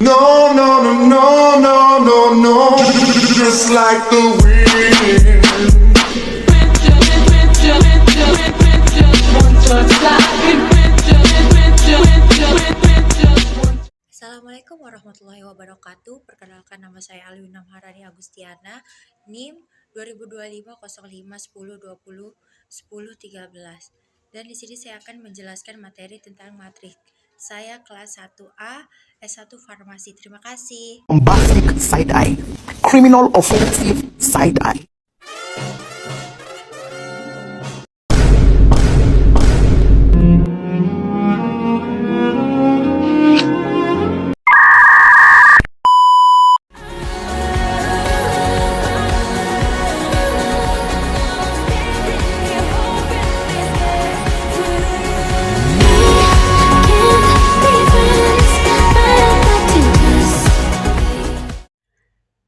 No, no, no, no, no, no, no. Just like the wind. Assalamualaikum warahmatullahi wabarakatuh. Perkenalkan, nama saya Alwina Maharani Agustiana, NIM 2025 0510201013. Dan di sini saya akan menjelaskan materi tentang matriks. Saya kelas 1A S1 Farmasi. Terima kasih. Bombastic side eye, criminal offensive side eye.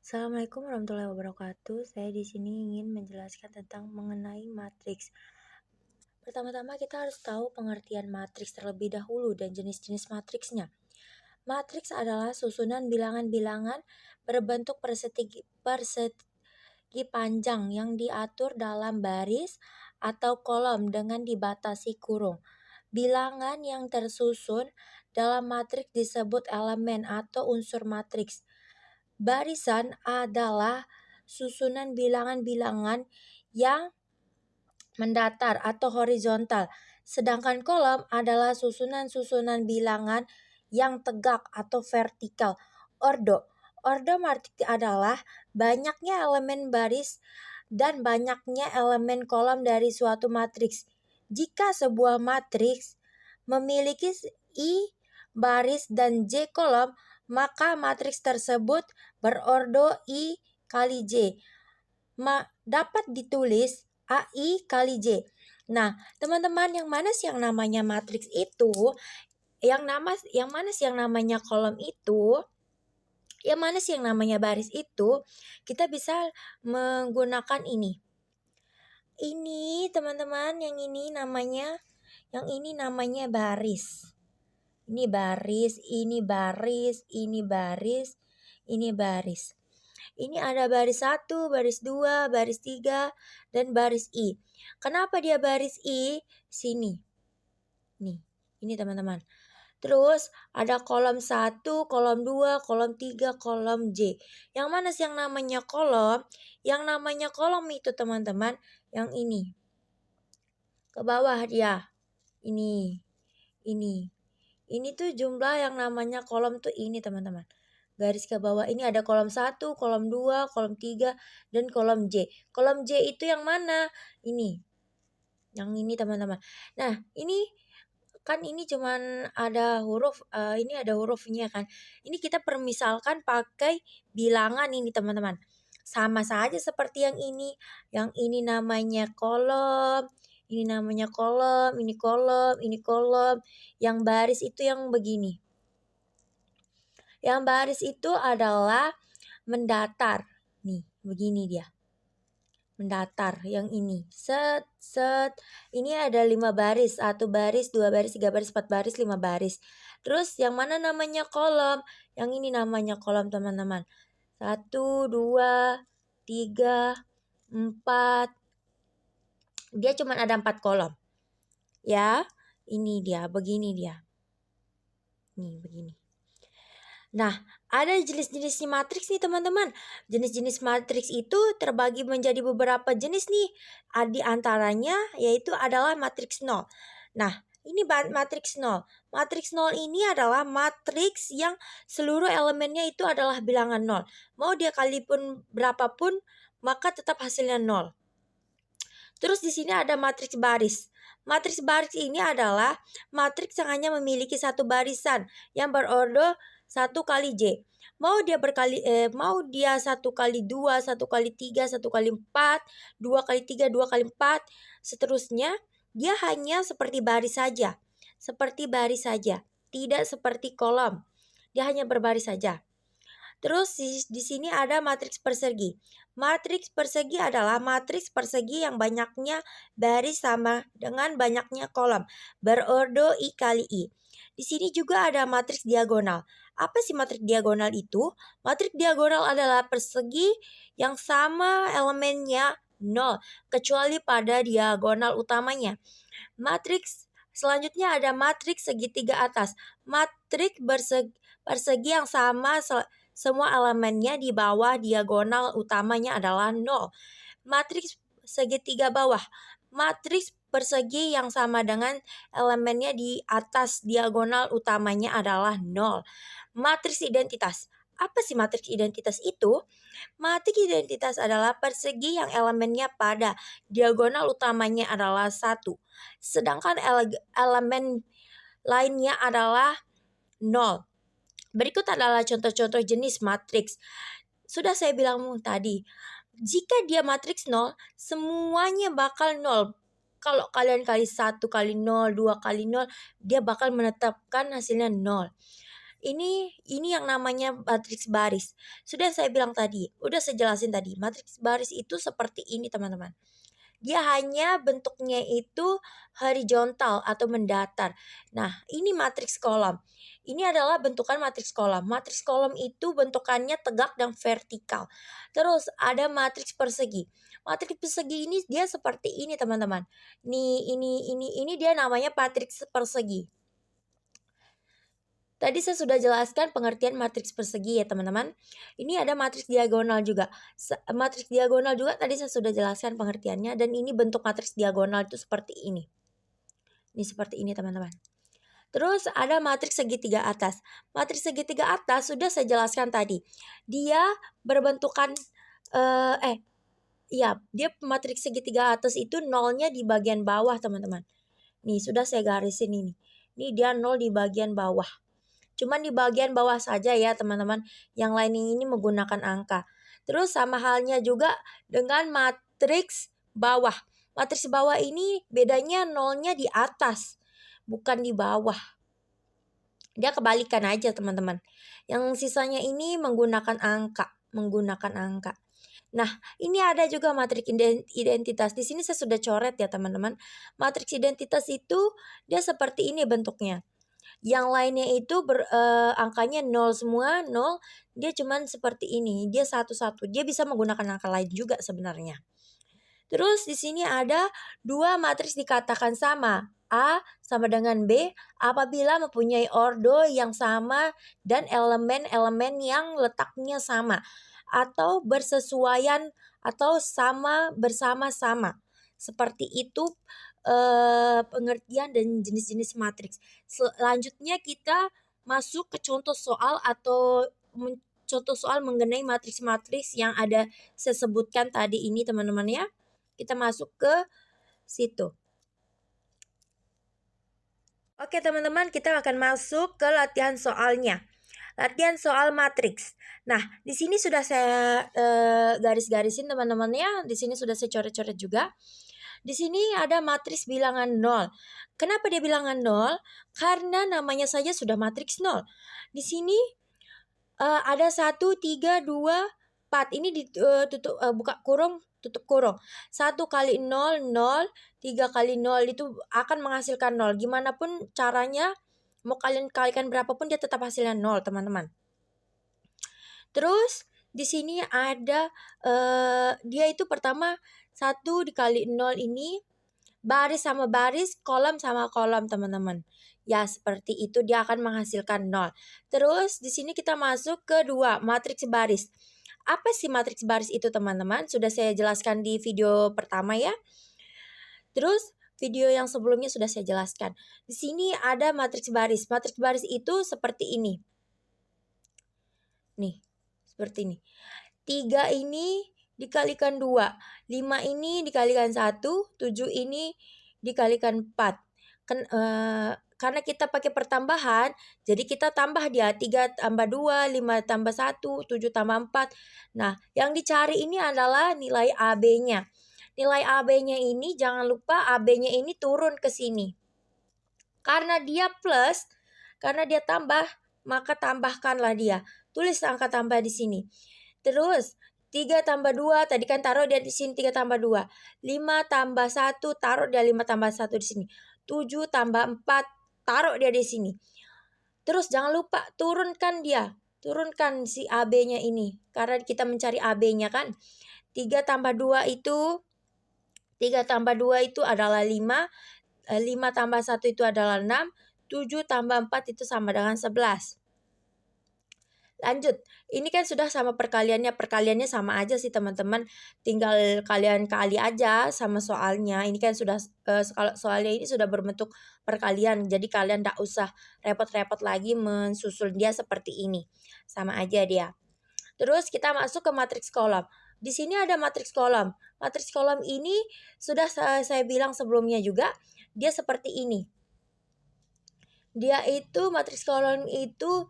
Assalamualaikum warahmatullahi wabarakatuh. Saya di sini ingin menjelaskan tentang mengenai matriks. Pertama-tama kita harus tahu pengertian matriks terlebih dahulu dan jenis-jenis matriksnya. Matriks adalah susunan bilangan-bilangan berbentuk persegi panjang yang diatur dalam baris atau kolom dengan dibatasi kurung. Bilangan yang tersusun dalam matriks disebut elemen atau unsur matriks. Barisan adalah susunan bilangan-bilangan yang mendatar atau horizontal, sedangkan kolom adalah susunan-susunan bilangan yang tegak atau vertikal. Ordo matriks adalah banyaknya elemen baris dan banyaknya elemen kolom dari suatu matriks. Jika sebuah matriks memiliki I baris dan J kolom, maka matriks tersebut berordo I kali J. Dapat ditulis AI kali J. Nah, teman-teman, yang mana sih yang namanya matriks itu? Yang mana sih yang namanya kolom itu? Yang mana sih yang namanya baris itu? Kita bisa menggunakan ini. Ini, teman-teman, yang ini namanya baris. Ini baris, ini baris, ini baris, ini baris. Ini ada baris 1, baris 2, baris 3, dan baris I. Kenapa dia baris I? Sini. Nih, ini teman-teman. Terus ada kolom 1, kolom 2, kolom 3, kolom J. Yang mana sih yang namanya kolom? Yang namanya kolom itu, teman-teman, yang ini. Ke bawah dia. Ini. Ini tuh jumlah yang namanya kolom tuh ini, teman-teman. Garis ke bawah ini ada kolom 1, kolom 2, kolom 3, dan kolom J. Kolom J itu yang mana? Ini. Yang ini, teman-teman. Nah, ini kan ini cuman ada huruf, ini ada hurufnya kan. Ini kita permisalkan pakai bilangan ini, teman-teman. Sama saja seperti yang ini. Yang ini namanya kolom, ini namanya kolom, ini kolom, ini kolom. Yang baris itu yang begini. Yang baris itu adalah mendatar. Nih, begini dia. Mendatar yang ini. Set. Ini ada 5 baris. 1 baris, 2 baris, 3 baris, 4 baris, 5 baris. Terus yang mana namanya kolom? Yang ini namanya kolom, teman-teman. 1, 2, 3, 4. Dia cuma ada 4 kolom. Ya, ini dia, begini dia. Nih, begini. Nah, ada jenis-jenis matriks nih, teman-teman. Jenis-jenis matriks itu terbagi menjadi beberapa jenis nih. Di antaranya yaitu adalah matriks nol. Nah, ini matriks nol. Matriks nol ini adalah matriks yang seluruh elemennya itu adalah bilangan nol. Mau dia kalipun berapapun, maka tetap hasilnya nol. Terus di sini ada matriks baris. Matriks baris ini adalah matriks yang hanya memiliki satu barisan yang berordo 1 kali J. Mau dia 1 kali 2, 1 kali 3, 1 kali 4, 2 kali 3, 2 kali 4, seterusnya, dia hanya seperti baris saja. Seperti baris saja, tidak seperti kolom. Dia hanya berbaris saja. Terus di sini ada matriks persegi. Matriks persegi adalah matriks persegi yang banyaknya baris sama dengan banyaknya kolom, berordo I kali I. Di sini juga ada matriks diagonal. Apa sih matriks diagonal itu? Matriks diagonal adalah persegi yang sama elemennya 0, kecuali pada diagonal utamanya. Matriks selanjutnya ada matriks segitiga atas. Matriks persegi yang sama semua elemennya di bawah diagonal utamanya adalah 0. Matriks segitiga bawah. Matriks persegi yang sama dengan elemennya di atas diagonal utamanya adalah 0. Matriks identitas. Apa sih matriks identitas itu? Matriks identitas adalah persegi yang elemennya pada diagonal utamanya adalah 1. Sedangkan elemen lainnya adalah 0. Berikut adalah contoh-contoh jenis matriks. Sudah saya bilang tadi, jika dia matriks 0, semuanya bakal 0. Kalau kalian kali 1 kali 0, 2 kali 0, dia bakal menetapkan hasilnya 0. Ini yang namanya matriks baris. Sudah saya bilang tadi, udah saya jelasin tadi. Matriks baris itu seperti ini, teman-teman. Dia hanya bentuknya itu horizontal atau mendatar. Nah, ini matriks kolom. Ini adalah bentukan matriks kolom. Matriks kolom itu bentukannya tegak dan vertikal. Terus ada matriks persegi. Matriks persegi ini dia seperti ini, teman-teman. Ini dia namanya matriks persegi. Tadi saya sudah jelaskan pengertian matriks persegi ya, teman-teman. Ini ada matriks diagonal juga. Matriks diagonal juga tadi saya sudah jelaskan pengertiannya, dan ini bentuk matriks diagonal itu seperti ini. Ini seperti ini, teman-teman. Terus ada matriks segitiga atas. Matriks segitiga atas sudah saya jelaskan tadi. Dia berbentukan dia matriks segitiga atas itu nolnya di bagian bawah, teman-teman. Nih, sudah saya garisin ini. Ini dia 0 di bagian bawah. Cuman di bagian bawah saja ya, teman-teman. Yang lain ini menggunakan angka. Terus sama halnya juga dengan matriks bawah. Matriks bawah ini bedanya nolnya di atas, bukan di bawah. Dia kebalikan aja, teman-teman. Yang sisanya ini menggunakan angka. Nah, ini ada juga matriks identitas. Di sini saya sudah coret ya, teman-teman. Matriks identitas itu dia seperti ini bentuknya. Yang lainnya itu angkanya 0 semua, 0. Dia cuman seperti ini. Dia satu-satu. Dia bisa menggunakan angka lain juga sebenarnya. Terus di sini ada dua matriks dikatakan sama. A sama dengan B apabila mempunyai ordo yang sama dan elemen-elemen yang letaknya sama atau bersesuaian atau sama bersama-sama. Seperti itu pengertian dan jenis-jenis matriks. Selanjutnya kita masuk ke contoh soal atau contoh soal mengenai matriks-matriks yang ada saya sebutkan tadi ini, teman-teman ya. Kita masuk ke situ. Oke, teman-teman, kita akan masuk ke latihan soalnya. Latihan soal matriks. Nah, di sini sudah saya garis-garisin, teman-teman ya. Di sini sudah saya coret-coret juga. Di sini ada matriks bilangan 0. Kenapa dia bilangan 0? Karena namanya saja sudah matriks 0. Di sini ada 1, 3, 2, 4. Ini ditutup buka kurung, tutup kurung. 1 kali 0, 0. 3 kali 0 itu akan menghasilkan 0. Gimana pun caranya, mau kalian kalikan berapapun dia tetap hasilnya 0, teman-teman. Terus di sini ada dia itu pertama 1 dikali 0 ini baris sama baris, kolom sama kolom, teman-teman. Ya, seperti itu dia akan menghasilkan 0. Terus di sini kita masuk ke 2, matriks baris. Apa sih matriks baris itu, teman-teman? Sudah saya jelaskan di video pertama ya. Terus video yang sebelumnya sudah saya jelaskan. Di sini ada matriks baris. Matriks baris itu seperti ini. Nih, seperti ini. 3 ini dikalikan 2. 5 ini dikalikan 1. 7 ini dikalikan 4. Karena kita pakai pertambahan, jadi kita tambah dia 3 tambah 2, 5 tambah 1, 7 tambah 4. Nah, yang dicari ini adalah nilai AB-nya. Nilai AB-nya ini jangan lupa AB-nya ini turun ke sini. Karena dia plus, karena dia tambah, maka tambahkanlah dia. Tulis angka tambah di sini. Terus 3 tambah 2, tadi kan taruh dia di sini 3 tambah 2. 5 tambah 1, taruh dia 5 tambah 1 di sini. 7 tambah 4, taruh dia di sini. Terus jangan lupa turunkan si AB-nya ini. Karena kita mencari AB-nya kan. 3 tambah 2 itu adalah 5. 5 tambah 1 itu adalah 6. 7 tambah 4 itu sama dengan 11. Lanjut, ini kan sudah sama perkaliannya sama aja sih teman-teman, tinggal kalian kali aja sama soalnya. Ini kan sudah soalnya ini sudah berbentuk perkalian, jadi kalian tidak usah repot-repot lagi mensusul dia seperti ini, sama aja dia. Terus kita masuk ke matriks kolom. Di sini ada matriks kolom. Matriks kolom ini sudah saya bilang sebelumnya juga, dia seperti ini. Dia itu matriks kolom itu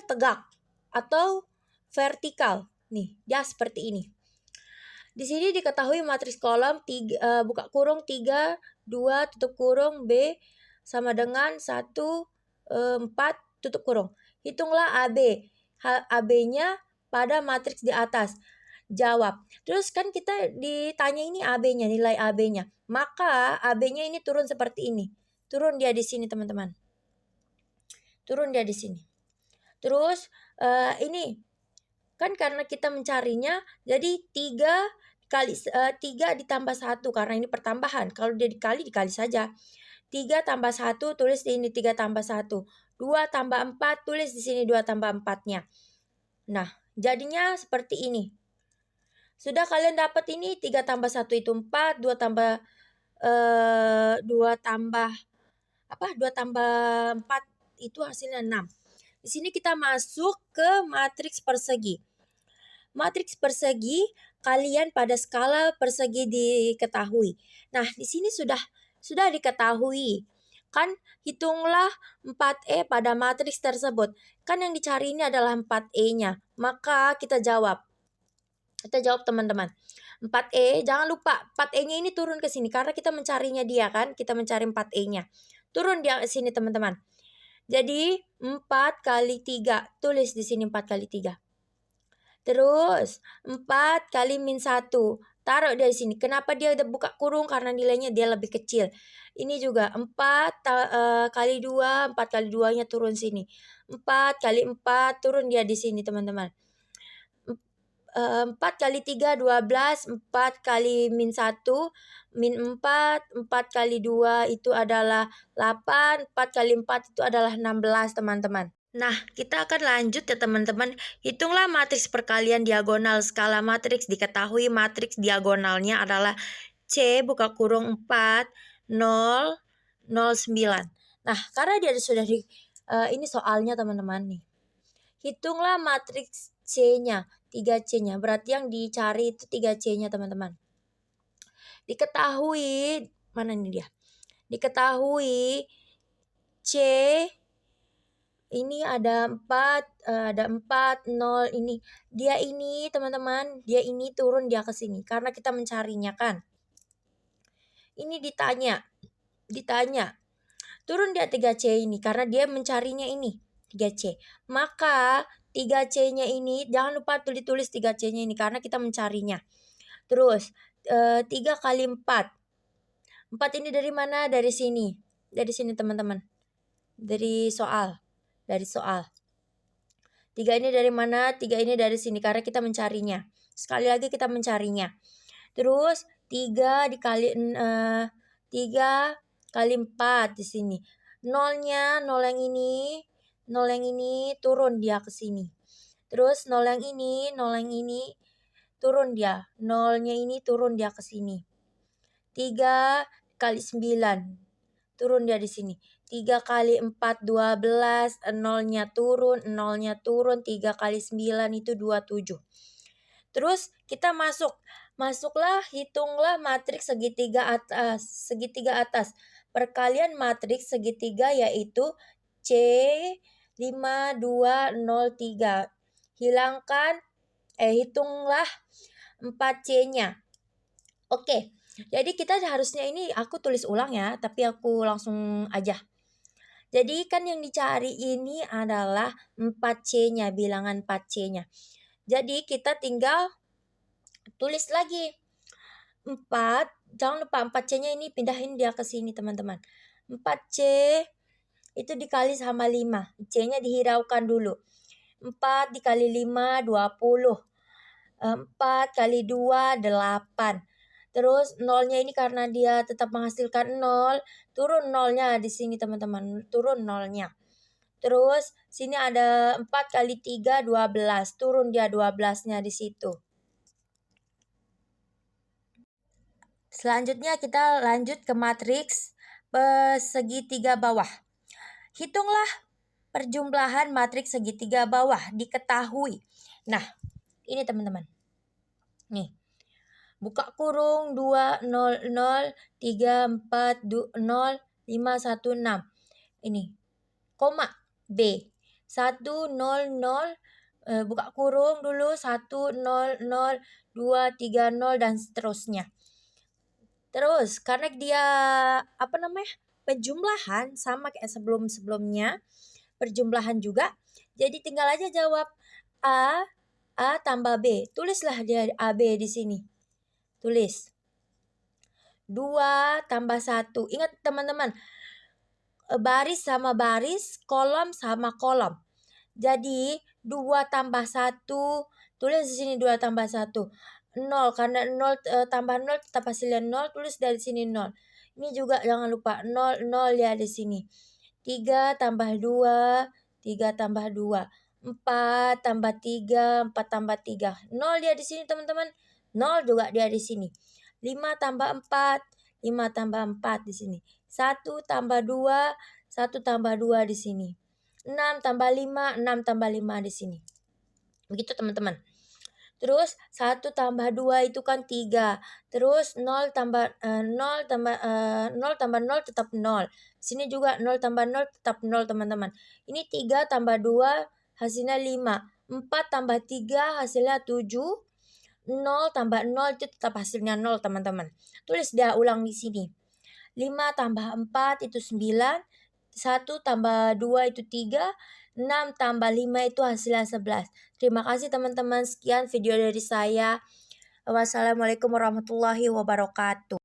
tegak atau vertikal. Nih, dia seperti ini. Di sini diketahui matriks kolom buka kurung 3, 2, tutup kurung B sama dengan 1, 4, tutup kurung. Hitunglah AB. AB-nya pada matriks di atas. Jawab. Terus kan kita ditanya ini AB-nya, nilai AB-nya. Maka AB-nya ini turun seperti ini. Turun dia di sini, teman-teman. Turun dia di sini. Terus ini kan karena kita mencarinya, jadi 3 ditambah 1 karena ini pertambahan. Kalau dia dikali saja. 3 tambah 1 tulis di ini 3 tambah 1. 2 tambah 4 tulis di sini 2 tambah 4-nya. Nah, jadinya seperti ini. Sudah kalian dapat ini 3 tambah 1 itu 4, 2 tambah 4 itu hasilnya 6. Di sini kita masuk ke matriks persegi. Matriks persegi kalian pada skala persegi diketahui. Nah, di sini sudah diketahui. Kan hitunglah 4E pada matriks tersebut. Kan yang dicari ini adalah 4E-nya. Maka kita jawab. Teman-teman. 4E, jangan lupa 4E-nya ini turun ke sini karena kita mencarinya dia kan. Kita mencari 4E-nya. Turun dia ke sini, teman-teman. Jadi 4 kali 3. Tulis di sini 4 kali 3. Terus 4 kali min 1. Taruh dia di sini. Kenapa dia udah buka kurung? Karena nilainya dia lebih kecil. Ini juga 4 kali 2. 4 kali 2-nya turun sini. 4 kali 4 turun dia di sini, teman-teman. 4 kali 3 12. 4 kali min 1 min 4. 4 kali 2 itu adalah 8. 4 kali 4 itu adalah 16, teman-teman. Nah, kita akan lanjut ya teman-teman. Hitunglah matriks perkalian diagonal skala matriks. Diketahui matriks diagonalnya adalah C buka kurung 4, 0, 0, 9. Nah, karena dia sudah ini soalnya teman-teman nih. Hitunglah matriks C-nya, 3C-nya. Berarti yang dicari itu 3C-nya teman-teman. Diketahui, mana ini dia? Diketahui C ini ada 4, 0 ini. Dia ini teman-teman, dia ini turun dia ke sini karena kita mencarinya kan. Ini ditanya. Turun dia 3C ini karena dia mencarinya ini 3C. Maka 3C-nya ini jangan lupa tulis 3C-nya ini karena kita mencarinya. Terus 3 kali 4. 4 ini dari mana? Dari sini. Dari sini teman-teman. Dari soal. 3 ini dari mana? 3 ini dari sini karena kita mencarinya. Sekali lagi kita mencarinya. Terus 3 kali 4 di sini. Nolnya, nol yang ini turun dia ke sini. Terus nol yang ini turun dia. Nolnya ini turun dia ke sini. 3 kali 9 turun dia di sini. 3 kali 4 12, nolnya turun, 3 kali 9 itu 27. Terus kita masuklah, hitunglah matriks segitiga atas. Perkalian matriks segitiga yaitu C 5 2 0 3. Hitunglah 4C-nya. Oke. Jadi kita harusnya ini aku tulis ulang ya, tapi aku langsung aja. Jadi kan yang dicari ini adalah 4C-nya, bilangan 4C-nya. Jadi kita tinggal tulis lagi 4, jangan lupa 4C-nya ini pindahin dia ke sini teman-teman. 4C itu dikali sama 5. C-nya dihiraukan dulu. 4 dikali 5, 20. 4 kali 2, 8. Terus nolnya ini karena dia tetap menghasilkan 0, turun nolnya di sini teman-teman, turun nolnya. Terus sini ada 4 kali 3, 12, turun dia 12-nya di situ. Selanjutnya kita lanjut ke matriks segitiga bawah. Hitunglah perjumlahan matriks segitiga bawah diketahui. Nah, ini teman-teman. Nih. Buka kurung 2 0 0 3 4 0 5 1 6. Ini koma B 1 0 0 buka kurung dulu 1 0 0 2 3 0 dan seterusnya. Terus karena dia penjumlahan sama kayak sebelum-sebelumnya, perjumlahan juga. Jadi tinggal aja jawab A tambah B. Tulislah dia AB di sini. Tulis 2 tambah 1. Ingat teman-teman, baris sama baris, kolom sama kolom. Jadi 2 tambah 1, tulis di sini 2 tambah 1. 0, karena 0 tambah 0 tetap hasilnya 0, tulis dari sini 0. Ini juga jangan lupa 0, 0 ya di sini. 3 tambah 2, 3 tambah 2. 4 tambah 3, 4 tambah 3. 0 dia di sini teman-teman. 0 juga dia di sini. 5 tambah 4, 5 tambah 4 di sini. 1 tambah 2, 1 tambah 2 di sini. 6 tambah 5, 6 tambah 5 di sini. Begitu teman-teman. Terus 1 tambah 2 itu kan 3. Terus 0 tambah 0 tambah 0 tetap 0. Sini juga 0 tambah 0 tetap 0 teman-teman. Ini 3 tambah 2 hasilnya 5. 4 tambah 3 hasilnya 7. 0 tambah 0 itu tetap hasilnya 0 teman-teman. Tulis dia ulang di sini. 5 tambah 4 itu 9. 1 tambah 2 itu 3. 6 tambah 5 itu hasilnya 11. Terima kasih teman-teman. Sekian video dari saya. Wassalamualaikum warahmatullahi wabarakatuh.